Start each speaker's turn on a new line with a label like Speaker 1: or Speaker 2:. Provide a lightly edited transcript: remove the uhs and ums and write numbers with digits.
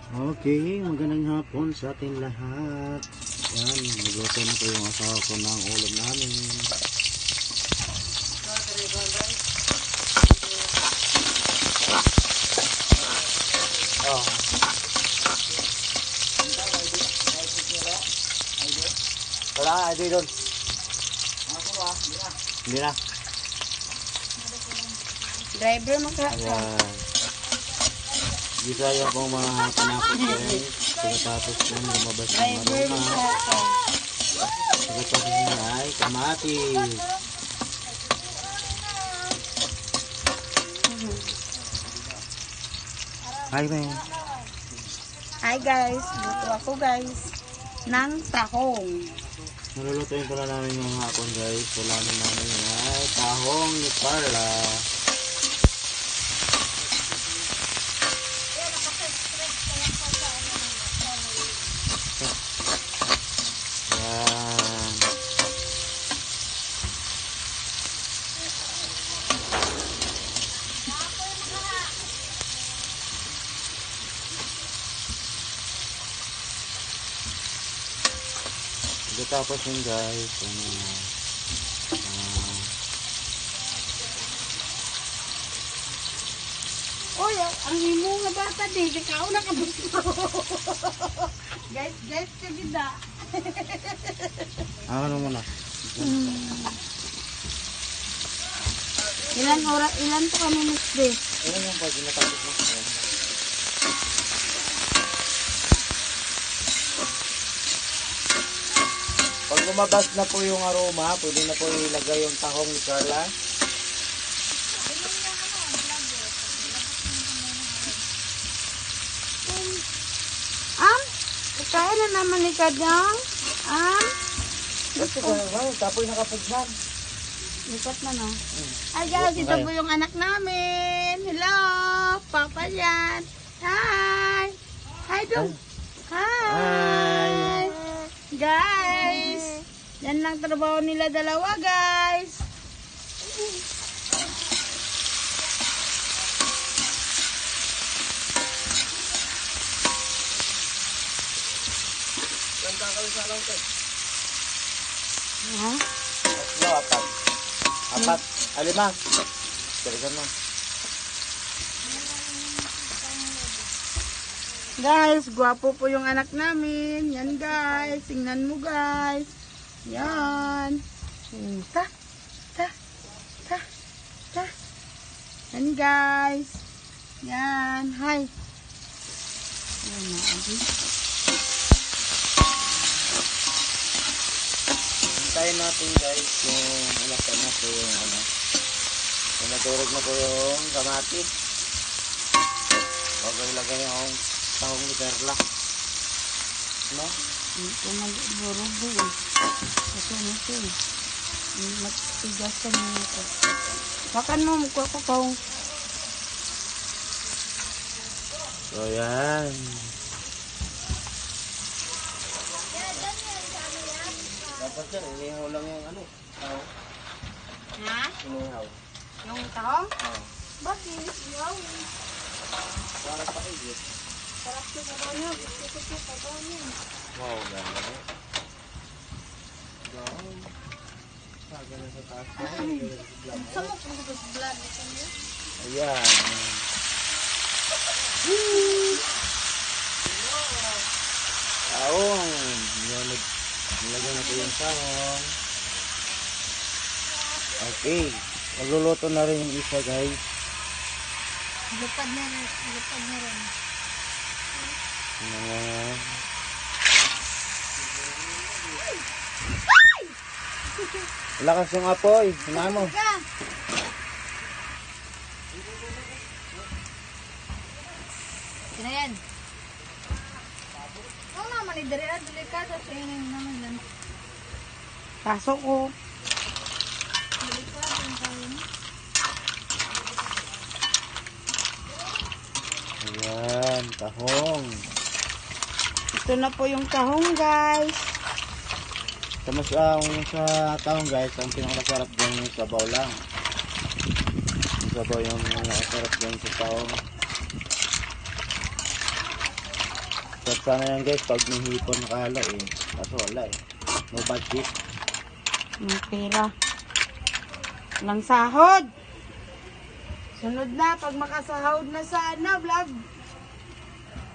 Speaker 1: Okay, magandang hapon sa ating lahat. Yan, magluto na po yung asawa ko ng ulam namin. Oh. Wala, ID doon. Hindi na.
Speaker 2: Driver makaka.
Speaker 1: Ayan. Dito ayaw pong mga panakot guys. Pagkatapos po lumabas ng
Speaker 2: Driver
Speaker 1: aroma.
Speaker 2: makaka.
Speaker 1: Pagkatapos nyo ay kamatis. Hi, man.
Speaker 2: Hi guys, luto ako guys ng tahong.
Speaker 1: Nalulutuin pala namin yung hapon guys. Wala namin ay tahong ni Carla. Yan. Tapos yun guys,
Speaker 2: Oy, ang imo nga bata di, ikaw na kabusto. Guys, ka gida.
Speaker 1: ano muna?
Speaker 2: Ilan to kami next day?
Speaker 1: Ilan yung pag natapos mo? Pag lumabas na po yung aroma, pwede na po ilagay yung tahong ni Carla.
Speaker 2: Kaya na naman ni Kadang.
Speaker 1: Ito ka naman, tapoy nakapugnan.
Speaker 2: Lipat na no. Hi guys, ito po yung anak namin. Hello, Papa yan. Hi. Hi dong. Hi. Guys. Yan lang trabaho nila dalawa guys.
Speaker 1: Ganda ka sa lang kayo.
Speaker 2: Ha?
Speaker 1: Tatlo, apat. Apat. Lima. Talagan mo.
Speaker 2: Guys, gwapo po yung anak namin. Yan guys. Tingnan mo guys. Yan. Ta. Yan guys. Yan. Hi. Yan na.
Speaker 1: Hintayin natin guys kung alasan na po yung ano. Kung naturog na po yung kamatis. Bago ilagay yung tahong ni Carla. No?
Speaker 2: Ito mag-burubo eh. Ito nito eh. Magtigasan mo ito. Bakan mo, mukha ko kahong.
Speaker 1: So yan. Dapat yan, inihaw lang yung ano.
Speaker 2: Ha?
Speaker 1: Inihaw.
Speaker 2: Yung tahong?
Speaker 1: Oo.
Speaker 2: Bakit? Yaw.
Speaker 1: Para pakigit.
Speaker 2: Sarap sa sabaw niya. Gusto ko sa sabaw niya.
Speaker 1: Wow, ganda. Down. Saga na sa taas.
Speaker 2: Sama kung gusto sa vlog.
Speaker 1: Ayan. Taong. Nilagay na po yung taong. Okay. Magluluto na rin yung isa guys.
Speaker 2: Lupad na rin. Lupad na rin.
Speaker 1: Lakas yung apoy. Sinahan mo.
Speaker 2: Sino yan? Oo naman, delikado sa inyo naman yan. Pasok ko. Delikado yung kayo.
Speaker 1: Ayan, tahong.
Speaker 2: Ito na po yung tahong guys.
Speaker 1: Sa tahong guys, ang pinakamasarap dyan yung sabaw lang. Yung sabaw yung pinakamasarap dyan sa tahong. Masarap sana yan guys pag may hipon nakala eh. Kaso wala eh. No budget.
Speaker 2: May pera. Walang sahod. Sunod na, pag makasahod na sa vlog.